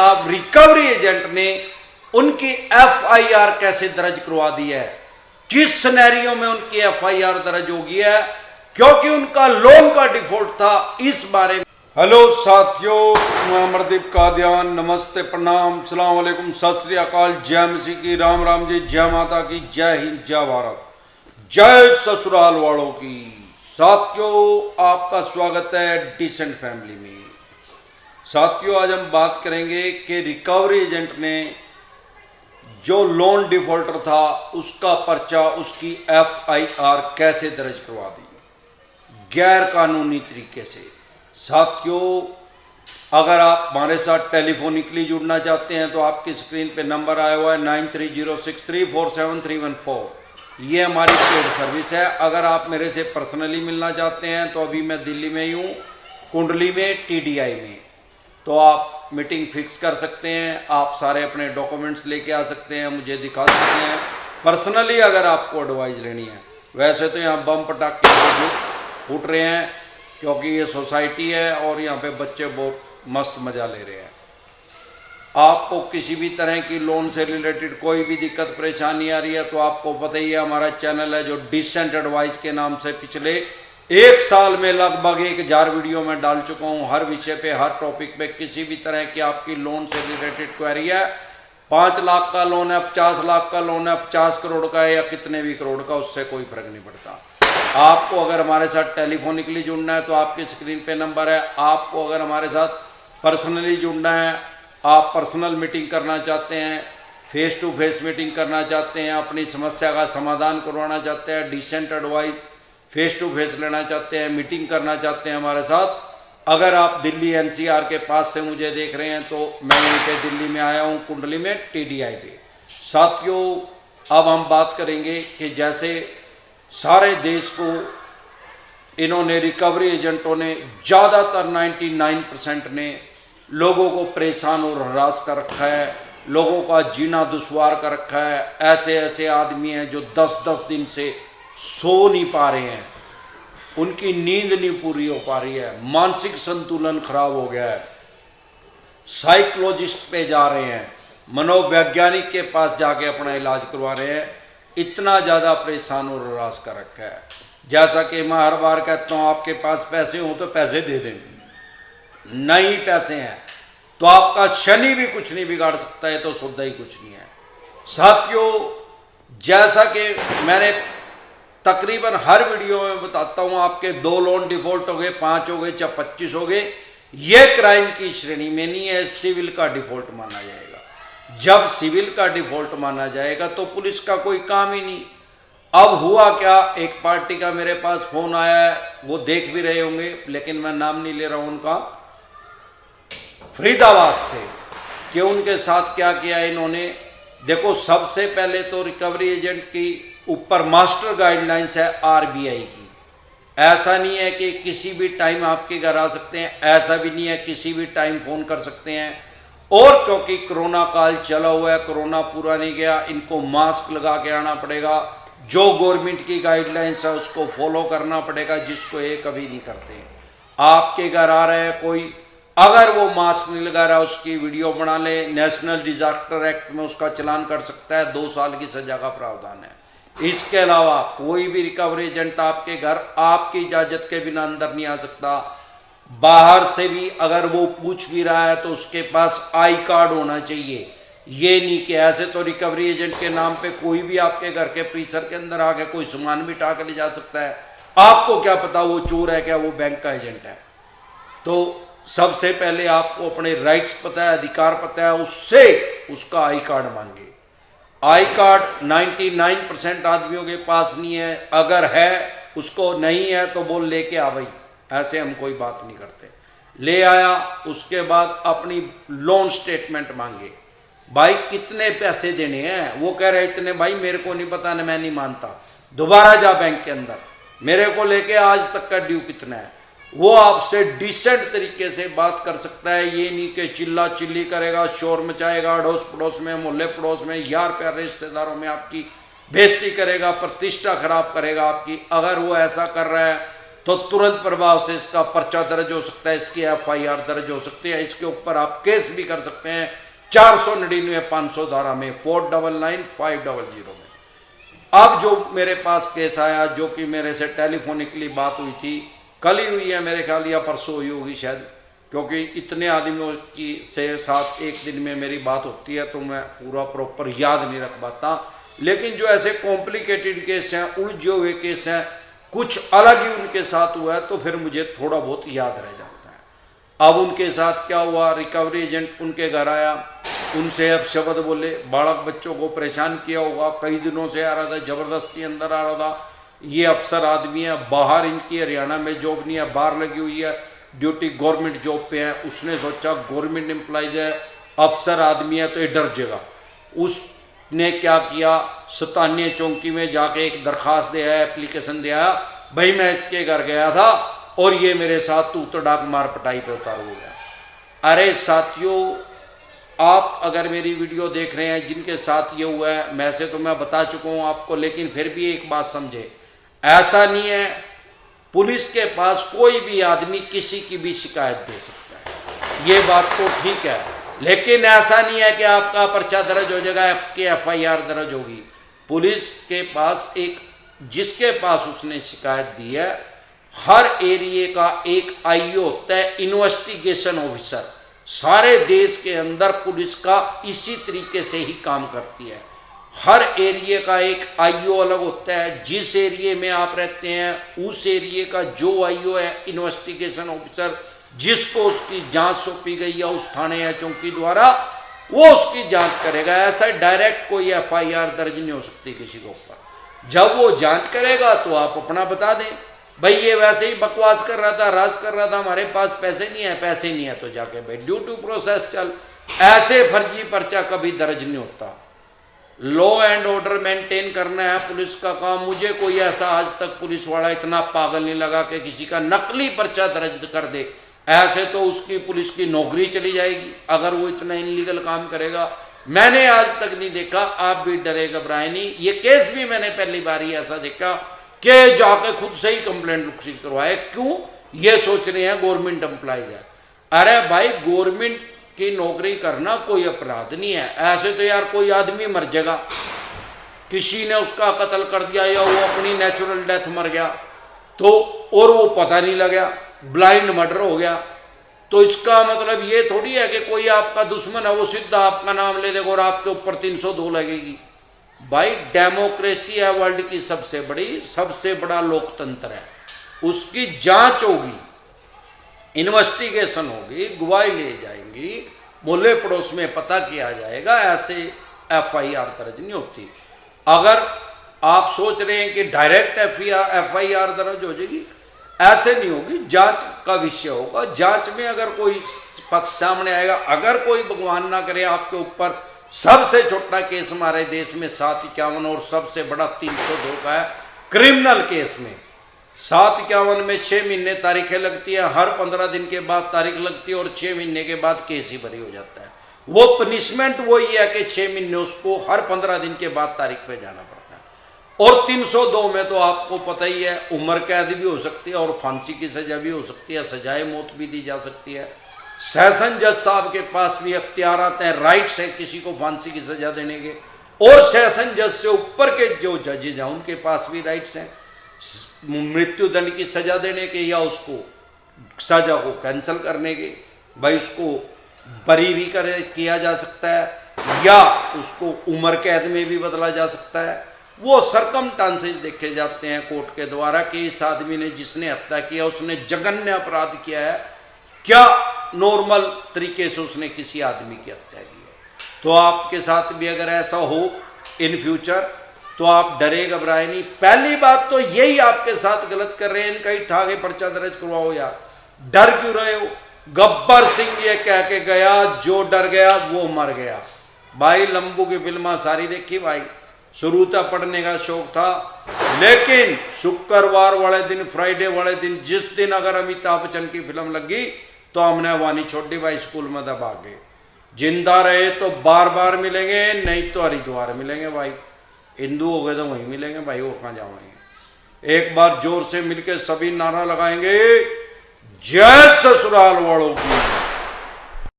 खिलाफ recovery agent ने उनकी एफआईआर कैसे दर्ज करवा दी है, किस सिनेरियो में उनकी एफआईआर दर्ज होगी है, क्योंकि उनका लोन का डिफॉल्ट था। इस बारे में हेलो साथियों, मैं अमरदीप कादियान, नमस्ते, प्रणाम, सलाम वालेकुम, सत श्री अकाल, जय मसीह की, राम राम जी, जय माता की, जय हिंद, जय भारत, जय ससुराल वालों की। साथियों, आपका स्वागत है डिसेंट फैमिली में। साथियों, आज हम बात करेंगे कि रिकवरी एजेंट ने जो लोन डिफॉल्टर था उसका पर्चा, उसकी एफआईआर कैसे दर्ज करवा दी गैर कानूनी तरीके से। साथियों, अगर आप हमारे साथ टेलीफोनिकली जुड़ना चाहते हैं तो आपकी स्क्रीन पे नंबर आया हुआ है 9306347314। ये हमारी पेड सर्विस है। अगर आप मेरे से पर्सनली मिलना चाहते हैं तो अभी मैं दिल्ली में ही हूँ, कुंडली में, टीडीआई में, तो आप मीटिंग फिक्स कर सकते हैं। आप सारे अपने डॉक्यूमेंट्स लेके आ सकते हैं, मुझे दिखा सकते हैं पर्सनली अगर आपको एडवाइस लेनी है। वैसे तो यहाँ बम पटाखे फूट रहे हैं क्योंकि ये सोसाइटी है और यहाँ पे बच्चे बहुत मस्त मजा ले रहे हैं। आपको किसी भी तरह की लोन से रिलेटेड कोई भी दिक्कत परेशानी आ रही है तो आपको पता ही है, हमारा चैनल है जो डिसेंट एडवाइस के नाम से पिछले 1 साल में लगभग 1000 वीडियो में डाल चुका हूं। हर विषय पे, हर टॉपिक पे, किसी भी तरह की आपकी लोन से रिलेटेड क्वेरी है, 5 लाख का लोन है, 50 लाख का लोन है, 50 करोड़ का है या कितने भी करोड़ का, उससे कोई फर्क नहीं पड़ता। आपको अगर हमारे साथ टेलीफोनिकली जुड़ना है तो आपकी स्क्रीन पे नंबर है। आपको अगर हमारे साथ पर्सनली जुड़ना है, आप पर्सनल मीटिंग करना चाहते हैं, फेस टू फेस मीटिंग करना चाहते हैं, अपनी समस्या का समाधान करवाना चाहते हैं, decent advice face to face लेना चाहते हैं, मीटिंग करना चाहते हैं हमारे साथ, अगर आप दिल्ली एनसीआर के पास से मुझे देख रहे हैं तो मैं यहीं पे दिल्ली में आया हूँ, कुंडली में, टीडीआई पे। साथियों, अब हम बात करेंगे कि जैसे सारे देश को इन्होंने, रिकवरी एजेंटों ने, ज़्यादातर 99% ने लोगों को परेशान और हरास कर रखा है, लोगों का जीना दुश्वार कर रखा है। ऐसे ऐसे आदमी हैं जो 10-10 दिन से सो नहीं पा रहे हैं, उनकी नींद नहीं पूरी हो पा रही है, मानसिक संतुलन खराब हो गया है, साइकोलॉजिस्ट पे जा रहे हैं, मनोवैज्ञानिक के पास जाके अपना इलाज करवा रहे हैं। इतना ज़्यादा परेशान और हरास कर रखा है। जैसा कि मैं हर बार कहता हूँ, आपके पास पैसे हो तो पैसे दे दें, नहीं पैसे हैं तो आपका शनि भी कुछ नहीं बिगाड़ सकता है, तो सुद्धा ही कुछ नहीं है। साथियों, जैसा कि मैंने तकरीबन हर वीडियो में बताता हूं, आपके 2 लोन डिफॉल्ट हो गए, 5 हो गए, चाहे 25 हो गए, ये क्राइम की श्रेणी में नहीं है, सिविल का डिफॉल्ट माना जाएगा। जब सिविल का डिफॉल्ट माना जाएगा तो पुलिस का कोई काम ही नहीं। अब हुआ क्या, एक पार्टी का मेरे पास फोन आया है, वो देख भी रहे होंगे लेकिन मैं नाम नहीं ले रहा हूं उनका, फरीदाबाद से, कि उनके साथ क्या किया इन्होंने। देखो, सबसे पहले तो रिकवरी एजेंट की ऊपर मास्टर गाइडलाइंस है आरबीआई की। ऐसा नहीं है कि किसी भी टाइम आपके घर आ सकते हैं, ऐसा भी नहीं है किसी भी टाइम फोन कर सकते हैं। और क्योंकि कोरोना काल चला हुआ है, कोरोना पूरा नहीं गया, इनको मास्क लगा के आना पड़ेगा, जो गवर्नमेंट की गाइडलाइंस है उसको फॉलो करना पड़ेगा, जिसको ये कभी नहीं करते। आपके घर आ रहे हैं कोई, अगर वो मास्क नहीं लगा रहा, उसकी वीडियो बना ले, नेशनल डिजास्टर एक्ट में उसका चालान कर सकता है, 2 साल की सजा का प्रावधान है। इसके अलावा कोई भी रिकवरी एजेंट आपके घर आपकी इजाजत के बिना अंदर नहीं आ सकता। बाहर से भी अगर वो पूछ भी रहा है तो उसके पास आई कार्ड होना चाहिए। ये नहीं कि ऐसे तो रिकवरी एजेंट के नाम पे कोई भी आपके घर के परिसर के अंदर आके कोई सामान भी उठा के ले जा सकता है। आपको क्या पता वो चोर है क्या, वो बैंक का एजेंट है। तो सबसे पहले आपको अपने राइट्स पता है, अधिकार पता है, उससे उसका आई कार्ड मांगे। आई कार्ड 99% आदमियों के पास नहीं है, अगर है उसको नहीं है तो बोल लेके आ भाई, ऐसे हम कोई बात नहीं करते। ले आया, उसके बाद अपनी लोन स्टेटमेंट मांगे, भाई कितने पैसे देने हैं। वो कह रहे इतने, भाई मेरे को नहीं पता, मैं नहीं मानता, दोबारा जा बैंक के अंदर, मेरे को लेके आज तक का ड्यू कितना है। वो आपसे डिसेंट तरीके से बात कर सकता है, ये नहीं कि चिल्ला चिल्ली करेगा, शोर मचाएगा, अड़ोस पड़ोस में, मोहल्ले पड़ोस में, यार प्यारे रिश्तेदारों में आपकी बेइज्जती करेगा, प्रतिष्ठा खराब करेगा आपकी। अगर वो ऐसा कर रहा है तो तुरंत प्रभाव से इसका पर्चा दर्ज हो सकता है, इसकी FIR दर्ज हो सकती है, इसके ऊपर आप केस भी कर सकते हैं 499 500 धारा में 499 500 में। अब जो मेरे पास केस आया, जो कि मेरे से टेलीफोनिकली बात हुई थी, कल ही हुई है मेरे ख्याल, या परसों हुई होगी शायद, क्योंकि इतने आदमियों की से साथ एक दिन में मेरी बात होती है तो मैं पूरा प्रॉपर याद नहीं रख पाता। लेकिन जो ऐसे कॉम्प्लिकेटेड केस हैं, उलझे हुए केस हैं, कुछ अलग ही उनके साथ हुआ है, तो फिर मुझे थोड़ा बहुत याद रह जाता है। अब उनके साथ क्या हुआ, रिकवरी एजेंट उनके घर आया, उनसे अब शब्द बोले, बालक बच्चों को परेशान किया होगा, कई दिनों से आ रहा था, जबरदस्ती अंदर आ रहा था। ये अफसर आदमी है, बाहर इनकी हरियाणा में जॉब नहीं है, बाहर लगी हुई है, ड्यूटी गवर्नमेंट जॉब पे है। उसने सोचा गवर्नमेंट एम्प्लॉइज है, अफसर आदमी है तो ये डर जाएगा। उसने क्या किया, सतान्य चौकी में जाके एक दरखास्त दे आया, एप्लीकेशन दे आया, भाई मैं इसके घर गया था और ये मेरे साथ तू तड़ाक मार पटाई पे उतार हो गया। अरे साथियों, आप अगर मेरी वीडियो देख रहे हैं जिनके साथ ये हुआ है, मैं से तो मैं बता चुका हूं आपको, लेकिन फिर भी एक बात समझे, ऐसा नहीं है, पुलिस के पास कोई भी आदमी किसी की भी शिकायत दे सकता है, ये बात तो ठीक है, लेकिन ऐसा नहीं है कि आपका पर्चा दर्ज हो जाएगा, आपकी FIR दर्ज होगी। पुलिस के पास एक, जिसके पास उसने शिकायत दी है, हर एरिया का एक IO होता है, इन्वेस्टिगेशन ऑफिसर। सारे देश के अंदर पुलिस का इसी तरीके से ही काम करती है। हर एरिया का एक IO अलग होता है, जिस एरिया में आप रहते हैं उस एरिया का जो IO है, इन्वेस्टिगेशन ऑफिसर, जिसको उसकी जांच सौंपी गई है उस थाने या चौकी द्वारा, वो उसकी जांच करेगा। ऐसा डायरेक्ट कोई FIR दर्ज नहीं हो सकती किसी के ऊपर। जब वो जांच करेगा तो आप अपना बता दें, भाई ये वैसे ही बकवास कर रहा था, राज कर रहा था, हमारे पास पैसे नहीं है, पैसे नहीं है तो जाके भाई ड्यू टू प्रोसेस चल। ऐसे फर्जी पर्चा कभी दर्ज नहीं होता। लॉ एंड ऑर्डर मेंटेन करना है पुलिस का काम। मुझे कोई ऐसा आज तक पुलिस वाला इतना पागल नहीं लगा कि किसी का नकली पर्चा दर्ज कर दे। ऐसे तो उसकी पुलिस की नौकरी चली जाएगी अगर वो इतना इनलीगल काम करेगा। मैंने आज तक नहीं देखा, आप भी डरे घबराए नहीं। ये केस भी मैंने पहली बार ही ऐसा देखा कि जाके खुद से ही कंप्लेंट करवाए। क्यों? ये सोच रहे हैं गवर्नमेंट एम्प्लॉइज है। अरे भाई, गवर्नमेंट की नौकरी करना कोई अपराध नहीं है। ऐसे तो यार कोई आदमी मर जाएगा, किसी ने उसका कत्ल कर दिया या वो अपनी नेचुरल डेथ मर गया तो, और वो पता नहीं लगा, ब्लाइंड मर्डर हो गया, तो इसका मतलब ये थोड़ी है कि कोई आपका दुश्मन है वो सीधा आपका नाम ले देगा और आपके ऊपर 302 लगेगी। भाई, डेमोक्रेसी है वर्ल्ड की सबसे बड़ी, सबसे बड़ा लोकतंत्र है। उसकी जांच होगी, इन्वेस्टिगेशन होगी, गवाही ले जाएंगी, मोहल्ले पड़ोस में पता किया जाएगा। ऐसे FIR दर्ज नहीं होती। अगर आप सोच रहे हैं कि डायरेक्ट FIR दर्ज हो जाएगी, ऐसे नहीं होगी। जांच का विषय होगा। जांच में अगर कोई पक्ष सामने आएगा, अगर कोई भगवान ना करे आपके ऊपर सबसे छोटा केस हमारे देश में 751 और सबसे बड़ा 302 का है क्रिमिनल केस में। 751 में 6 महीने तारीखें लगती है, हर 15 दिन के बाद तारीख लगती है और 6 महीने के बाद केस ही भरी हो जाता है। वो पनिशमेंट वही है कि 6 महीने उसको हर 15 दिन के बाद तारीख पे जाना पड़ता है। और 302 में तो आपको पता ही है, उम्र कैद भी हो सकती है और फांसी की सजा भी हो सकती है, सजाए मौत भी दी जा सकती है। सेशन जज साहब के पास भी अख्तियार आते हैं, राइट्स है किसी को फांसी की सजा देने के, और सेशन जज से ऊपर के जो जजेज हैं उनके पास भी राइट्स हैं मृत्यु दंड की सजा देने के या उसको सजा को कैंसिल करने के। भाई, उसको बरी भी किया जा सकता है या उसको उम्र कैद में भी बदला जा सकता है। वो सरकमस्टांसेस देखे जाते हैं कोर्ट के द्वारा कि इस आदमी ने, जिसने हत्या किया, उसने जघन्य अपराध किया है, क्या नॉर्मल तरीके से उसने किसी आदमी की हत्या की है। तो आपके साथ भी अगर ऐसा हो इन फ्यूचर तो आप डरे घबराए नहीं। पहली बात तो यही आपके साथ गलत कर रहे हैं, इनका ही ठाके पर्चा दर्ज करवाओ यार। डर क्यों रहे हो? गब्बर सिंह ये कह के गया, जो डर गया वो मर गया। भाई, लंबू की फिल्मा सारी देखी भाई, शुरू तक पढ़ने का शौक था, लेकिन शुक्रवार वाले दिन, फ्राइडे वाले दिन, जिस दिन अगर अमिताभ बच्चन की फिल्म लगी तो हमने वानी छोड़ दी भाई, स्कूल में दबा के। जिंदा रहे तो बार बार मिलेंगे, नहीं तो हरिद्वार मिलेंगे भाई। हिंदू हो गए तो वहीं मिलेंगे भाई, और कहाँ जाएंगे। एक बार जोर से मिलकर सभी नारा लगाएंगे, जय ससुराल वालों की।